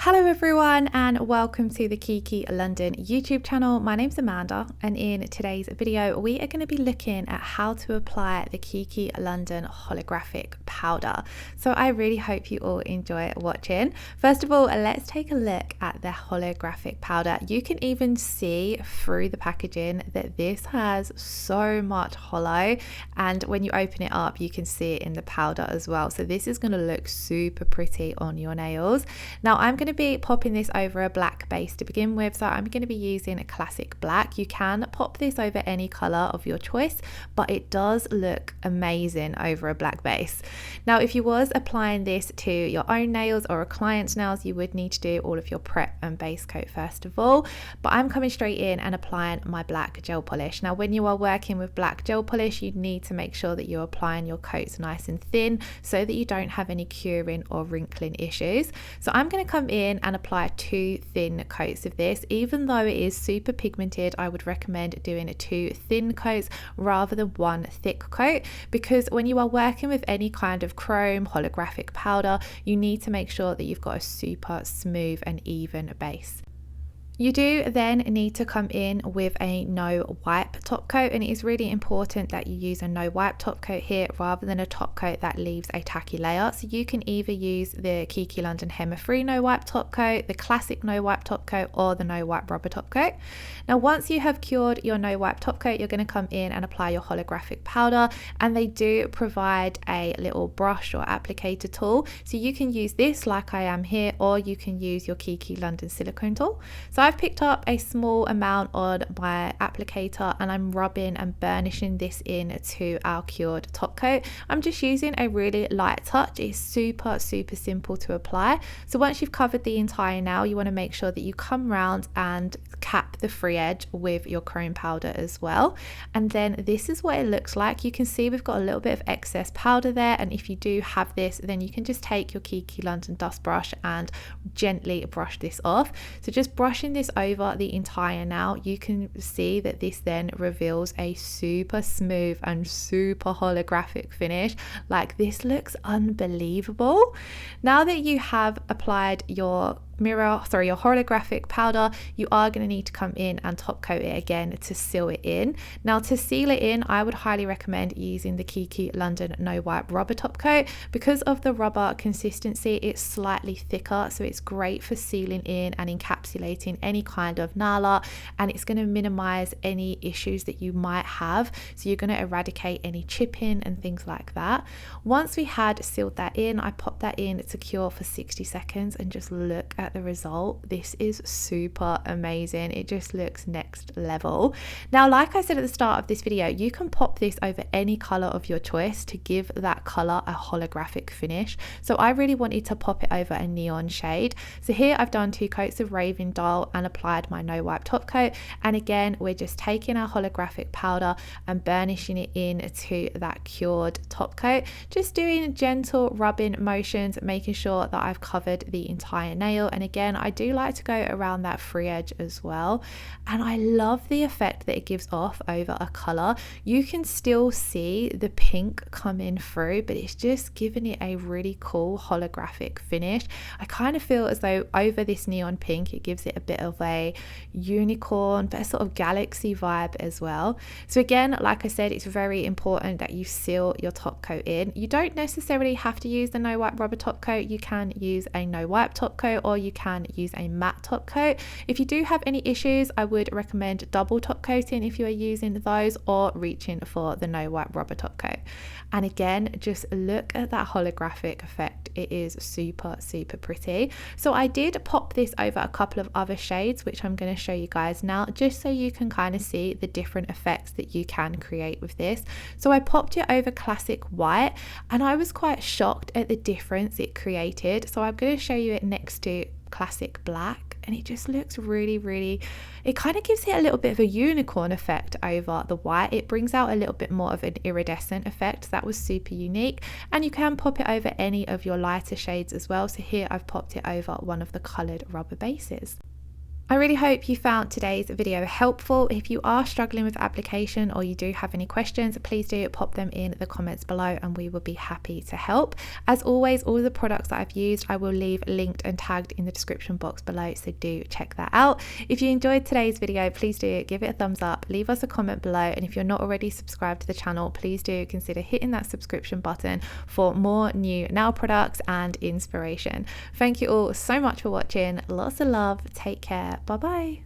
Hello everyone and welcome to the Kiki London YouTube channel. My name's Amanda and in today's video we are going to be looking at how to apply the Kiki London Holographic Powder. So I really hope you all enjoy watching. First of all, let's take a look at the Holographic Powder. You can even see through the packaging that this has so much holo, and when you open it up you can see it in the powder as well. So this is going to look super pretty on your nails. Now I'm going to be popping this over a black base to begin with, so I'm going to be using a classic black. You can pop this over any color of your choice, but it does look amazing over a black base. Now if you was applying this to your own nails or a client's nails, you would need to do all of your prep and base coat first of all, but I'm coming straight in and applying my black gel polish. Now when you are working with black gel polish, you need to make sure that you're applying your coats nice and thin so that you don't have any curing or wrinkling issues. So I'm going to come in and apply 2 thin coats of this. Even though it is super pigmented, I would recommend doing 2 thin coats rather than 1 thick coat, because when you are working with any kind of chrome holographic powder, you need to make sure that you've got a super smooth and even base. You do then need to come in with a no wipe top coat, and it is really important that you use a no wipe top coat here rather than a top coat that leaves a tacky layer. So you can either use the Kiki London Hema Free no wipe top coat, the classic no wipe top coat, or the no wipe rubber top coat. Now once you have cured your no wipe top coat, you're going to come in and apply your holographic powder, and they do provide a little brush or applicator tool, so you can use this like I am here, or you can use your Kiki London silicone tool. So I've picked up a small amount on my applicator and I'm rubbing and burnishing this in to our cured top coat. I'm just using a really light touch. It's super simple to apply. So once you've covered the entire nail, you want to make sure that you come round and cap the free edge with your chrome powder as well. And then this is what it looks like. You can see we've got a little bit of excess powder there, and if you do have this, then you can just take your Kiki London dust brush and gently brush this off. So just brushing this over the entire nail, you can see that this then reveals a super smooth and super holographic finish. Like, this looks unbelievable. Now that you have applied your your holographic powder, you are going to need to come in and top coat it again to seal it in. Now to seal it in, I would highly recommend using the Kiki London no wipe rubber top coat. Because of the rubber consistency, it's slightly thicker, so it's great for sealing in and encapsulating any kind of nail art, and it's going to minimize any issues that you might have. So you're going to eradicate any chipping and things like that. Once we had sealed that in, I popped that in to cure for 60 seconds and just look at the result. This is super amazing. It just looks next level. Now like I said at the start of this video, you can pop this over any color of your choice to give that color a holographic finish. So I really wanted to pop it over a neon shade. So here I've done 2 coats of Raven Dial and applied my no wipe top coat, and again we're just taking our holographic powder and burnishing it into that cured top coat, just doing gentle rubbing motions, making sure that I've covered the entire nail. And again, I do like to go around that free edge as well, and I love the effect that it gives off over a color. You can still see the pink coming through, but it's just giving it a really cool holographic finish. I kind of feel as though over this neon pink, it gives it a bit of a unicorn, but a sort of galaxy vibe as well. So again, like I said, it's very important that you seal your top coat in. You don't necessarily have to use the no wipe rubber top coat. You can use a no wipe top coat, or you can use a matte top coat. If you do have any issues, I would recommend double top coating if you are using those, or reaching for the no wipe rubber top coat. And again, just look at that holographic effect. It is super pretty. So I did pop this over a couple of other shades, which I'm going to show you guys now, just so you can kind of see the different effects that you can create with this. So I popped it over classic white, and I was quite shocked at the difference it created. So I'm going to show you it next to classic black, and it just looks really, it kind of gives it a little bit of a unicorn effect over the white. It brings out a little bit more of an iridescent effect. That was super unique, and you can pop it over any of your lighter shades as well. So here I've popped it over one of the colored rubber bases. I really hope you found today's video helpful. If you are struggling with application or you do have any questions, please do pop them in the comments below and we will be happy to help. As always, all the products that I've used I will leave linked and tagged in the description box below, so do check that out. If you enjoyed today's video, please do give it a thumbs up, leave us a comment below, and if you're not already subscribed to the channel, please do consider hitting that subscription button for more new nail products and inspiration. Thank you all so much for watching. Lots of love. Take care. Bye bye.